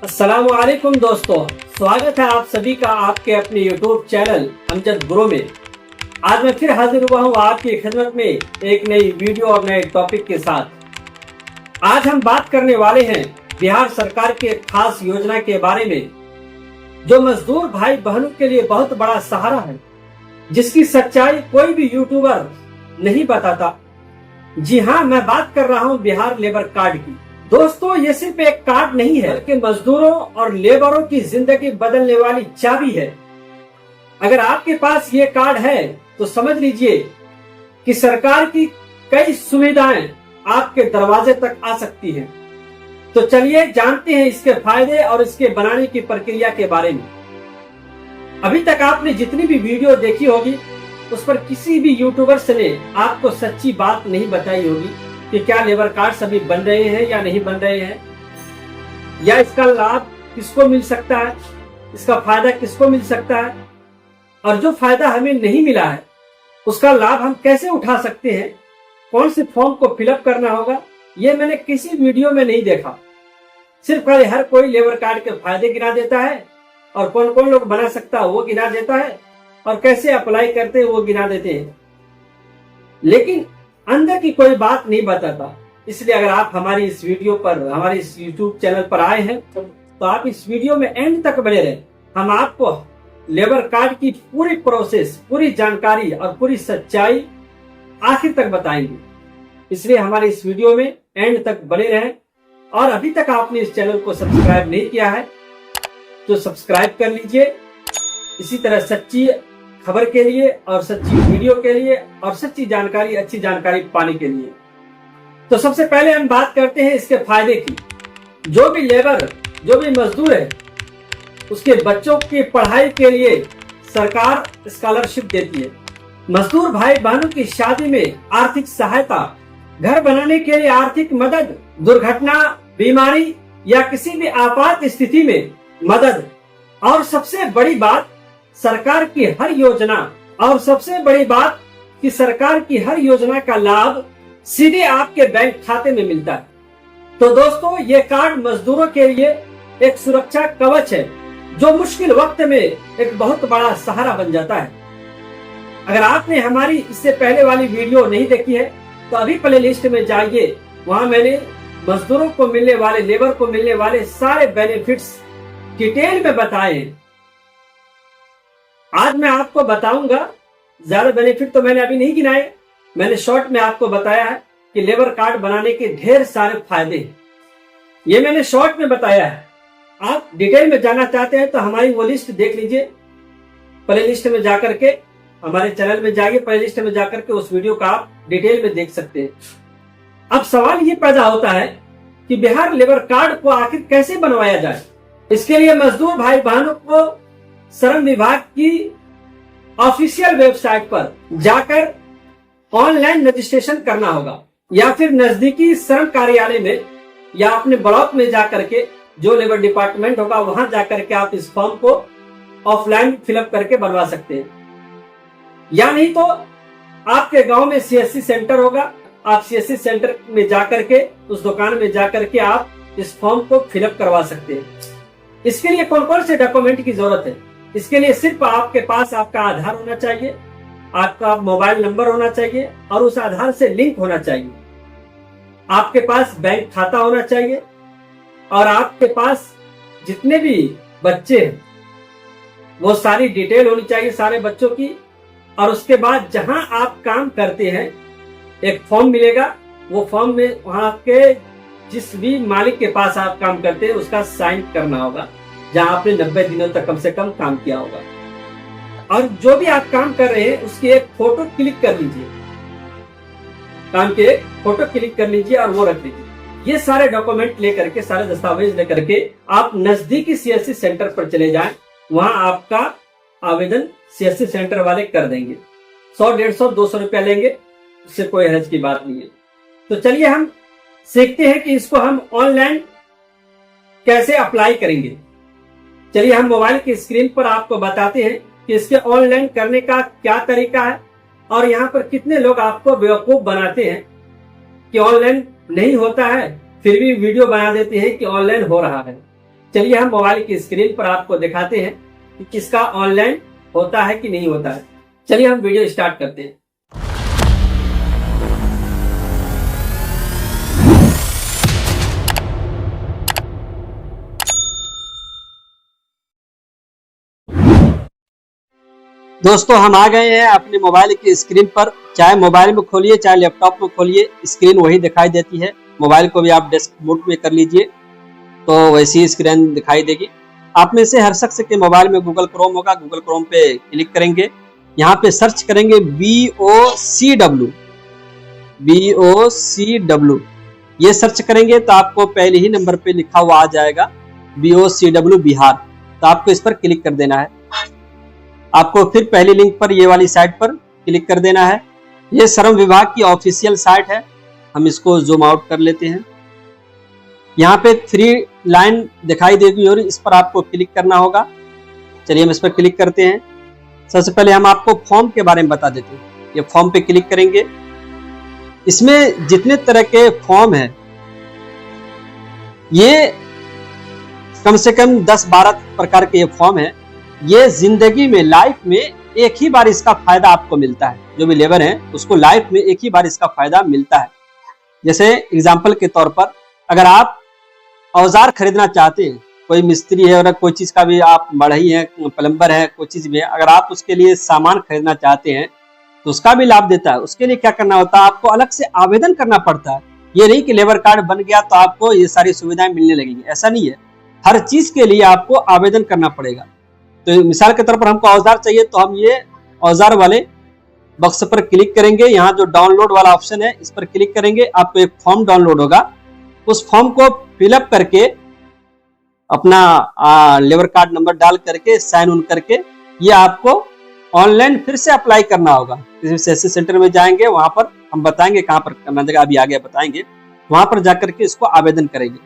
अस्सलामुअलैकुम दोस्तों, स्वागत है आप सभी का आपके अपने YouTube चैनल अमजद ग्रो में। आज मैं फिर हाजिर हुआ हूँ आपकी खिदमत में एक नई वीडियो और नए टॉपिक के साथ। आज हम बात करने वाले हैं बिहार सरकार के खास योजना के बारे में, जो मजदूर भाई बहनों के लिए बहुत बड़ा सहारा है, जिसकी सच्चाई कोई भी यूट्यूबर नहीं बताता। जी हाँ, मैं बात कर रहा हूँ बिहार लेबर कार्ड की। दोस्तों, ये सिर्फ एक कार्ड नहीं है, बल्कि मजदूरों और लेबरों की जिंदगी बदलने वाली चाबी है। अगर आपके पास ये कार्ड है तो समझ लीजिए कि सरकार की कई सुविधाएं आपके दरवाजे तक आ सकती हैं। तो चलिए जानते हैं इसके फायदे और इसके बनाने की प्रक्रिया के बारे में। अभी तक आपने जितनी भी वीडियो देखी होगी उस पर किसी भी यूट्यूबर्स ने आपको सच्ची बात नहीं बताई होगी कि क्या लेबर कार्ड सभी बन रहे हैं या नहीं बन रहे हैं, या इसका लाभ किसको मिल सकता है, इसका फायदा किसको मिल सकता है, और जो फायदा हमें नहीं मिला है उसका लाभ हम कैसे उठा सकते हैं, कौन से फॉर्म को फिलअप करना होगा, ये मैंने किसी वीडियो में नहीं देखा। सिर्फ हर कोई लेबर कार्ड के फायदे गिना देता है और कौन कौन लोग बना सकता है वो गिना देता है और कैसे अप्लाई करते हैं वो गिना देते हैं, लेकिन अंदर की कोई बात नहीं बताता। इसलिए अगर आप हमारी इस वीडियो पर, हमारे इस YouTube चैनल पर आए हैं तो आप इस वीडियो में एंड तक बने रहें। हम आपको लेबर कार्ड की पूरी प्रोसेस, पूरी जानकारी और पूरी सच्चाई आखिर तक बताएंगे। इसलिए हमारे इस वीडियो में एंड तक बने रहें। और अभी तक आपने इस चैनल को सब्सक्राइब नहीं किया है तो सब्सक्राइब कर लीजिए। इसी तरह सच्ची खबर के लिए और सच्ची वीडियो के लिए और सच्ची जानकारी, अच्छी जानकारी पाने के लिए। तो सबसे पहले हम बात करते हैं इसके फायदे की। जो भी लेबर, जो भी मजदूर है, उसके बच्चों की पढ़ाई के लिए सरकार स्कॉलरशिप देती है। मजदूर भाई बहनों की शादी में आर्थिक सहायता, घर बनाने के लिए आर्थिक मदद, दुर्घटना, बीमारी या किसी भी आपात स्थिति में मदद, और सबसे बड़ी बात सरकार की हर योजना, और सबसे बड़ी बात कि सरकार की हर योजना का लाभ सीधे आपके बैंक खाते में मिलता है। तो दोस्तों, ये कार्ड मजदूरों के लिए एक सुरक्षा कवच है जो मुश्किल वक्त में एक बहुत बड़ा सहारा बन जाता है। अगर आपने हमारी इससे पहले वाली वीडियो नहीं देखी है तो अभी प्ले लिस्ट में जाइए, वहां मैंने मजदूरों को मिलने वाले, लेबर को मिलने वाले सारे बेनिफिट्स डिटेल में बताए हैं। आज मैं आपको बताऊंगा, ज्यादा बेनिफिट तो मैंने अभी नहीं गिनाए, मैंने शॉर्ट में आपको बताया है कि लेबर कार्ड बनाने के ढेर सारे फायदे हैं। ये मैंने शॉर्ट में बताया है। आप डिटेल में जानना चाहते हैं तो हमारी वो लिस्ट देख लीजिए। प्ले लिस्ट में जाकर के हमारे चैनल में जाइए, प्ले लिस्ट में जाकर के उस वीडियो का आप डिटेल में देख सकते हैं। अब सवाल ये पैदा होता है कि बिहार लेबर कार्ड को आखिर कैसे बनवाया जाए। इसके लिए मजदूर भाई बहनों को श्रम विभाग की ऑफिशियल वेबसाइट पर जाकर ऑनलाइन रजिस्ट्रेशन करना होगा, या फिर नजदीकी श्रम कार्यालय में या अपने ब्लॉक में जाकर के, जो लेबर डिपार्टमेंट होगा वहां जाकर के आप इस फॉर्म को ऑफलाइन फिलअप करके बनवा सकते हैं। या नहीं तो आपके गांव में CSC सेंटर होगा, आप CSC सेंटर में जाकर के, उस दुकान में जाकर के आप इस फॉर्म को फिलअप करवा सकते हैं। इसके लिए कौन कौन से डॉक्यूमेंट की जरूरत है? इसके लिए सिर्फ आपके पास आपका आधार होना चाहिए, आपका मोबाइल नंबर होना चाहिए और उस आधार से लिंक होना चाहिए। आपके पास बैंक खाता होना चाहिए और आपके पास जितने भी बच्चे हैं वो सारी डिटेल होनी चाहिए सारे बच्चों की। और उसके बाद जहां आप काम करते हैं एक फॉर्म मिलेगा, वो फॉर्म में वहां के जिस भी मालिक के पास आप काम करते हैं उसका साइन करना होगा, जहां आपने 90 दिनों तक कम से कम काम किया होगा। और जो भी आप काम कर रहे हैं उसकी एक फोटो क्लिक कर लीजिए, काम के एक फोटो क्लिक कर लीजिए और वो रख लीजिए। ये सारे डॉक्यूमेंट लेकर के, सारे दस्तावेज लेकर के आप नजदीकी CSC सेंटर पर चले जाएं, वहां आपका आवेदन CSC सेंटर वाले कर देंगे। 100, 150, 200 रुपया लेंगे, उससे कोई हर्ज की बात नहीं है। तो चलिए हम सीखते हैं कि इसको हम ऑनलाइन कैसे अप्लाई करेंगे। चलिए हम मोबाइल की स्क्रीन पर आपको बताते हैं कि इसके ऑनलाइन करने का क्या तरीका है, और यहाँ पर कितने लोग आपको बेवकूफ बनाते हैं कि ऑनलाइन नहीं होता है, फिर भी वीडियो बना देते हैं कि ऑनलाइन हो रहा है। चलिए हम मोबाइल की स्क्रीन पर आपको दिखाते हैं कि किसका ऑनलाइन होता है कि नहीं होता है। चलिए हम वीडियो स्टार्ट करते हैं। दोस्तों हम आ गए हैं अपने मोबाइल की स्क्रीन पर। चाहे मोबाइल में खोलिए चाहे लैपटॉप में खोलिए, स्क्रीन वही दिखाई देती है। मोबाइल को भी आप डेस्क मोड में कर लीजिए तो वैसी स्क्रीन दिखाई देगी। आप में से हर शख्स के मोबाइल में गूगल क्रोम होगा। गूगल क्रोम पे क्लिक करेंगे, यहाँ पे सर्च करेंगे BOCW। ये सर्च करेंगे तो आपको पहले ही नंबर पे लिखा हुआ आ जाएगा BOCW बिहार। तो आपको इस पर क्लिक कर देना है। आपको फिर पहली लिंक पर ये वाली साइट पर क्लिक कर देना है। ये श्रम विभाग की ऑफिशियल साइट है। हम इसको जूम आउट कर लेते हैं। यहाँ पे 3 लाइन दिखाई देगी और इस पर आपको क्लिक करना होगा। चलिए हम इस पर क्लिक करते हैं। सबसे पहले हम आपको फॉर्म के बारे में बता देते हैं। ये फॉर्म पे क्लिक करेंगे। इसमें जितने तरह के फॉर्म हैं ये कम से कम 10-12 प्रकार के ये फॉर्म है। ये जिंदगी में लाइफ में एक ही बार इसका फायदा आपको मिलता है। जो भी लेबर है उसको लाइफ में एक ही बार इसका फायदा मिलता है। जैसे एग्जांपल के तौर पर अगर आप औजार खरीदना चाहते हैं, कोई मिस्त्री है और कोई चीज का भी आप बढ़ई है, प्लम्बर है, कोई चीज भी है, अगर आप उसके लिए सामान खरीदना चाहते हैं तो उसका भी लाभ देता है। उसके लिए क्या करना होता है, आपको अलग से आवेदन करना पड़ता है। ये नहीं कि लेबर कार्ड बन गया तो आपको ये सारी सुविधाएं मिलने लगेंगी, ऐसा नहीं है। हर चीज के लिए आपको आवेदन करना पड़ेगा। तो मिसाल के तौर पर हमको औजार चाहिए तो हम ये औजार वाले बक्स पर क्लिक करेंगे। यहाँ जो डाउनलोड वाला ऑप्शन है इस पर क्लिक करेंगे। आपको एक फॉर्म डाउनलोड होगा, उस फॉर्म को फिलअप करके अपना लेबर कार्ड नंबर डाल करके साइन इन करके ये आपको ऑनलाइन फिर से अप्लाई करना होगा। किसी सीएससी सेंटर में जाएंगे, वहां पर हम बताएंगे कहाँ पर करना है, अभी आगे बताएंगे। वहां पर जाकर के इसको आवेदन करेंगे।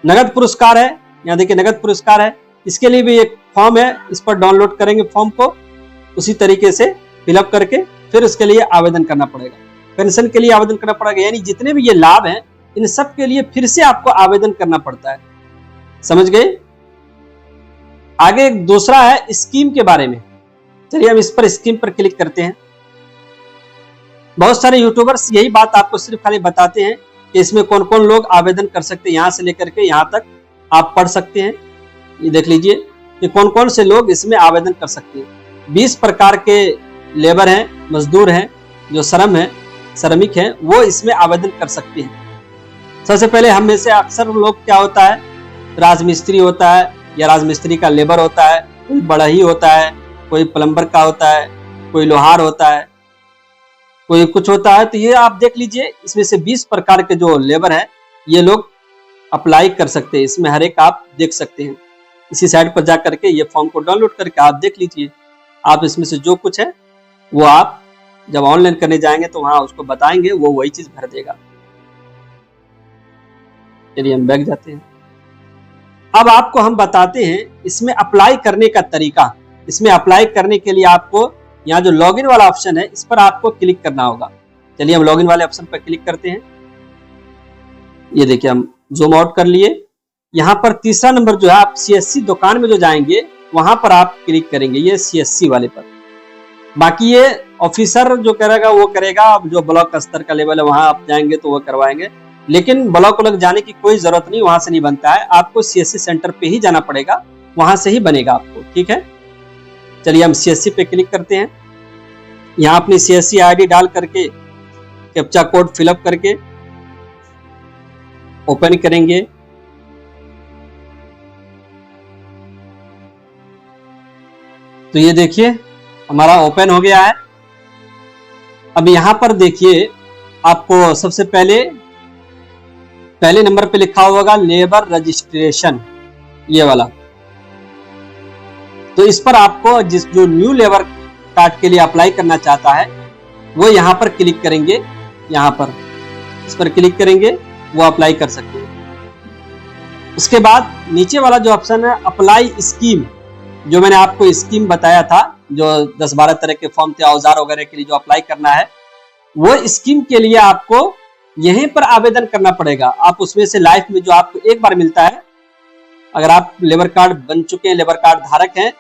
नगद पुरस्कार है, यहाँ देखिए नगद पुरस्कार है। इसके लिए भी एक फॉर्म है, इस पर डाउनलोड करेंगे फॉर्म को, उसी तरीके से फिलअप करके फिर उसके लिए आवेदन करना पड़ेगा। पेंशन के लिए आवेदन करना पड़ेगा, यानी जितने भी ये लाभ हैं इन सब के लिए फिर से आपको आवेदन करना पड़ता है। समझ गए? आगे दूसरा है स्कीम के बारे में। चलिए हम इस पर स्कीम पर क्लिक करते हैं। बहुत सारे यूट्यूबर्स यही बात आपको सिर्फ खाली बताते हैं कि इसमें कौन कौन लोग आवेदन कर सकते हैं। यहाँ से लेकर के यहाँ तक आप पढ़ सकते हैं। ये देख लीजिए कि कौन कौन से लोग इसमें आवेदन कर सकते हैं। 20 प्रकार के लेबर हैं, मजदूर हैं, जो श्रमिक हैं, वो इसमें आवेदन कर सकते हैं। सबसे पहले हम में से अक्सर लोग क्या होता है, राजमिस्त्री होता है या राजमिस्त्री का लेबर होता है, कोई बढ़ई होता है, कोई प्लम्बर का होता है, कोई लोहार होता है, कोई कुछ होता है। तो ये आप देख लीजिए इसमें से 20 प्रकार के जो लेबर है ये लोग अप्लाई कर सकते हैं। इसमें हर एक आप देख सकते हैं। इसी साइट पर जा करके ये फॉर्म को डाउनलोड करके आप देख लीजिए। आप इसमें से जो कुछ है वो आप जब ऑनलाइन करने जाएंगे तो वहां उसको बताएंगे, वो वही चीज भर देगा। चलिए हम बैक जाते हैं। अब आपको हम बताते हैं इसमें अप्लाई करने का तरीका। इसमें अप्लाई करने के लिए आपको यहाँ जो लॉगिन वाला ऑप्शन है इस पर आपको क्लिक करना होगा। चलिए हम लॉगिन वाले ऑप्शन पर क्लिक करते हैं। ये देखिए हम जूम आउट कर लिए। यहाँ पर तीसरा नंबर जो है, आप सीएससी दुकान में जो जाएंगे वहां पर आप क्लिक करेंगे, ये सीएससी वाले पर। बाकी ये ऑफिसर जो करेगा वो करेगा। अब जो ब्लॉक स्तर का लेवल है वहां आप जाएंगे तो वो करवाएंगे, लेकिन ब्लॉक अलग जाने की कोई जरूरत नहीं, वहां से नहीं बनता है। आपको सीएससी सेंटर पे ही जाना पड़ेगा, वहां से ही बनेगा आपको। ठीक है, चलिए हम सीएससी पे क्लिक करते हैं। यहाँ अपनी सीएससी आईडी डाल करके कैप्चा कोड फिलअप करके ओपन करेंगे। तो ये देखिए हमारा ओपन हो गया है। अब यहां पर देखिए आपको सबसे पहले नंबर पे लिखा होगा लेबर रजिस्ट्रेशन, ये वाला। तो इस पर आपको जो न्यू लेबर कार्ड के लिए अप्लाई करना चाहता है वो यहाँ पर क्लिक करेंगे। यहाँ पर इस पर क्लिक करेंगे, वो अप्लाई कर सकते हैं। उसके बाद नीचे वाला जो ऑप्शन है अप्लाई स्कीम, जो मैंने आपको स्कीम बताया था, जो 10-12 तरह के फॉर्म थे औजार वगैरह के लिए जो अप्लाई करना है, वो स्कीम के लिए आपको यहीं पर आवेदन करना पड़ेगा। आप उसमें से लाइफ में जो आपको एक बार मिलता है अगर आप लेबर कार्ड बन चुके हैं, लेबर कार्ड धारक हैं,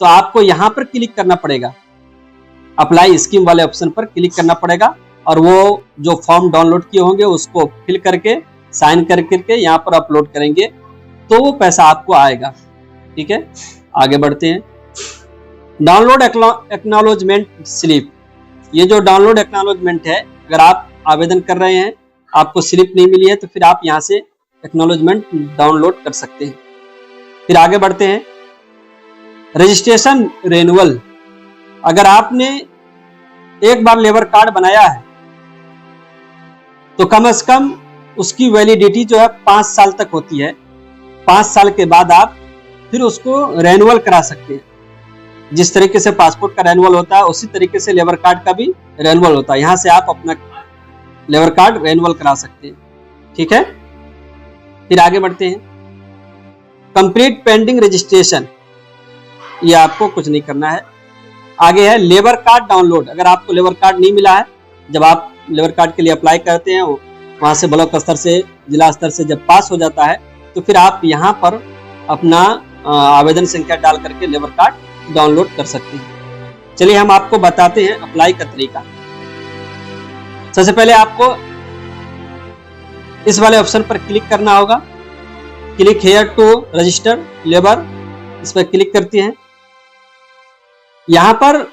तो आपको यहाँ पर क्लिक करना पड़ेगा, अप्लाई स्कीम वाले ऑप्शन पर क्लिक करना पड़ेगा और वो जो फॉर्म डाउनलोड किए होंगे उसको फिल करके साइन करके यहाँ पर अपलोड करेंगे तो वो पैसा आपको आएगा। ठीक है, आगे बढ़ते हैं। डाउनलोड एक्नॉलेजमेंट स्लिप, ये जो डाउनलोड एक्नॉलेजमेंट है, अगर आप आवेदन कर रहे हैं, आपको स्लिप नहीं मिली है, तो फिर आप यहाँ से एक्नॉलेजमेंट डाउनलोड कर सकते हैं। फिर आगे बढ़ते हैं। रजिस्ट्रेशन रेन्युअल, अगर आपने एक बार लेबर कार्ड बनाया है तो कम से कम उसकी वैलिडिटी जो है 5 साल तक होती है। 5 साल के बाद आप फिर उसको रेन्युअल करा सकते हैं। जिस तरीके से पासपोर्ट का रेन्युअल होता है उसी तरीके से लेबर कार्ड का भी रेन्युअल होता है। यहाँ से आप अपना लेबर कार्ड रेन्युअल करा सकते हैं। ठीक है, फिर आगे बढ़ते हैं। कंप्लीट पेंडिंग रजिस्ट्रेशन, ये आपको कुछ नहीं करना है। आगे है लेबर कार्ड डाउनलोड, अगर आपको लेबर कार्ड नहीं मिला है, जब आप लेबर कार्ड के लिए अप्लाई करते हैं वहां से ब्लॉक स्तर से जिला स्तर से जब पास हो जाता है तो फिर आप यहाँ पर अपना आवेदन संख्या डाल करके लेबर कार्ड डाउनलोड कर सकते हैं। चलिए हम आपको बताते हैं अप्लाई का तरीका। सबसे पहले आपको इस वाले ऑप्शन पर क्लिक करना होगा, click here to register labour, इस पर क्लिक करते हैं। यहाँ पर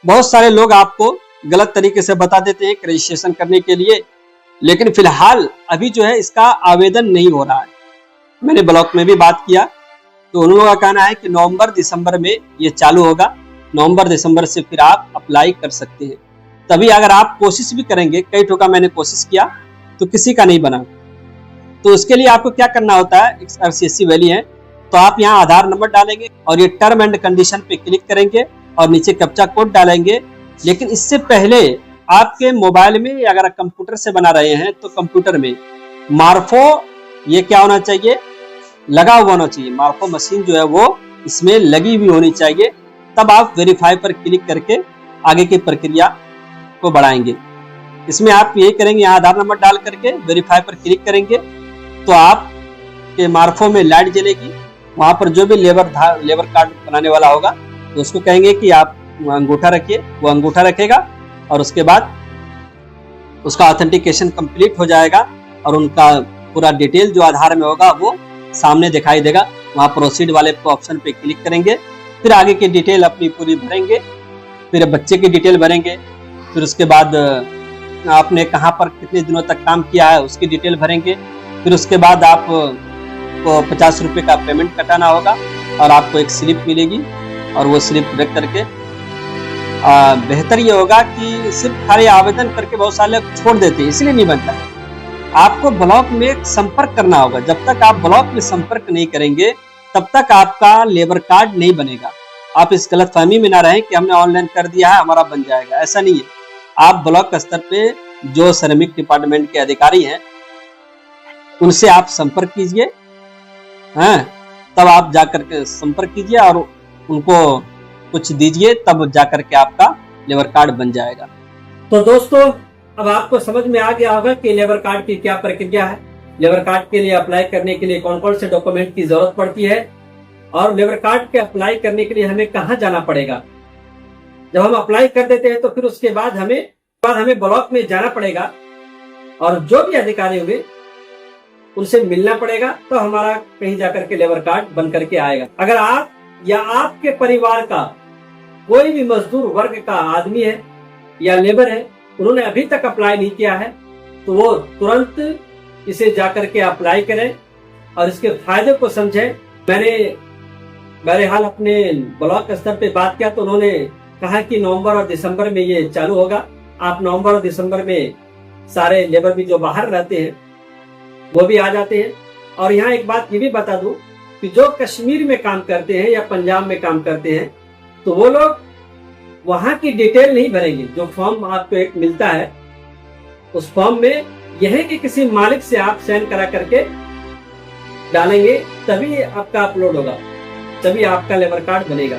बहुत सारे लोग आपको गलत तरीके से बता देते हैं कि रजिस्ट्रेशन करने के लिए, लेकिन फिलहाल अभी जो है इसका आवेदन नहीं हो रहा है। मैंने ब्लॉक में भी बात किया तो उन लोगों का कहना है कि नवंबर दिसंबर में ये चालू होगा, नवंबर दिसंबर से फिर आप अप्लाई कर सकते हैं। तभी अगर आप कोशिश भी करेंगे, कई ठोका मैंने कोशिश किया तो किसी का नहीं बना, तो उसके लिए आपको क्या करना होता है, RCSC वैली है तो आप यहाँ आधार नंबर डालेंगे और ये टर्म एंड कंडीशन पे क्लिक करेंगे और नीचे कैप्चा कोड डालेंगे। लेकिन इससे पहले आपके मोबाइल में या अगर कंप्यूटर से बना रहे हैं तो कंप्यूटर में मार्फो ये क्या होना चाहिए, लगा हुआ होना चाहिए। मार्फो मशीन जो है वो इसमें लगी हुई होनी चाहिए, तब आप वेरीफाई पर क्लिक करके आगे की प्रक्रिया को बढ़ाएंगे। इसमें आप यही करेंगे, यहाँ आधार नंबर डाल करके वेरीफाई पर क्लिक करेंगे तो आप के मार्फो में लाइट जलेगी। वहां पर जो भी लेबर कार्ड बनाने वाला होगा तो उसको कहेंगे कि आप अंगूठा रखिए, वो अंगूठा रखेगा और उसके बाद उसका ऑथेंटिकेशन कंप्लीट हो जाएगा और उनका पूरा डिटेल जो आधार में होगा वो सामने दिखाई देगा। वहाँ प्रोसीड वाले ऑप्शन पे क्लिक करेंगे, फिर आगे की डिटेल अपनी पूरी भरेंगे, फिर बच्चे की डिटेल भरेंगे, फिर उसके बाद आपने कहाँ पर कितने दिनों तक काम किया है उसकी डिटेल भरेंगे, फिर उसके बाद आप को 50 रुपये का पेमेंट कटाना होगा और आपको एक स्लिप मिलेगी और वो स्लिप रख करके बेहतर ये होगा कि सिर्फ खाली आवेदन करके बहुत सारे लोग छोड़ देते हैं, इसलिए नहीं बनता। आपको ब्लॉक में संपर्क करना होगा। जब तक आप ब्लॉक में संपर्क नहीं करेंगे तब तक आपका लेबर कार्ड नहीं बनेगा। आप इस गलतफहमी में ना रहें कि हमने ऑनलाइन कर दिया है हमारा बन जाएगा, ऐसा नहीं है। आप ब्लॉक स्तर पे जो श्रमिक डिपार्टमेंट के अधिकारी हैं उनसे आप संपर्क कीजिए, तब आप जाकर के संपर्क कीजिए और उनको कुछ दीजिए, तब जाकर के आपका लेबर कार्ड बन जाएगा। तो दोस्तों अब आपको समझ में आ गया होगा कि लेबर कार्ड की क्या प्रक्रिया है, लेबर कार्ड के लिए अप्लाई करने के लिए कौन कौन से डॉक्यूमेंट की जरूरत पड़ती है और लेबर कार्ड के अप्लाई करने के लिए हमें कहाँ जाना पड़ेगा। जब हम अप्लाई कर देते हैं तो फिर उसके बाद हमें ब्लॉक में जाना पड़ेगा और जो भी अधिकारी होंगे उनसे मिलना पड़ेगा, तो हमारा कहीं जाकर के लेबर कार्ड बन करके आएगा। अगर आप या आपके परिवार का कोई भी मजदूर वर्ग का आदमी है या लेबर है, उन्होंने अभी तक अप्लाई नहीं किया है, तो वो तुरंत इसे जाकर के अप्लाई करें और इसके फायदे को समझें। मैंने बहरहाल अपने ब्लॉक स्तर पे बात किया तो उन्होंने कहा कि नवंबर और दिसंबर में ये चालू होगा। आप नवंबर और दिसंबर में सारे लेबर भी जो बाहर रहते हैं वो भी आ जाते हैं। और यहाँ एक बात ये भी बता दूं कि जो कश्मीर में काम करते हैं या पंजाब में काम करते हैं तो वो लोग वहां की डिटेल नहीं भरेंगे। जो फॉर्म आपको एक मिलता है उस फॉर्म में यह कि किसी मालिक से आप साइन करा करके डालेंगे, तभी आपका अपलोड होगा, तभी आपका लेबर कार्ड बनेगा।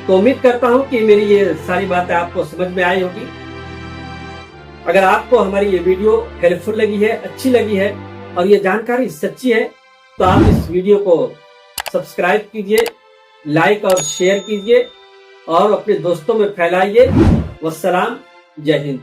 तो उम्मीद करता हूं कि मेरी ये सारी बातें आपको समझ में आई होगी। अगर आपको हमारी ये वीडियो हेल्पफुल लगी है, अच्छी लगी है और ये जानकारी सच्ची है तो आप इस वीडियो को सब्सक्राइब कीजिए, लाइक और शेयर कीजिए और अपने दोस्तों में फैलाइए। वस्सलाम, जय हिंद।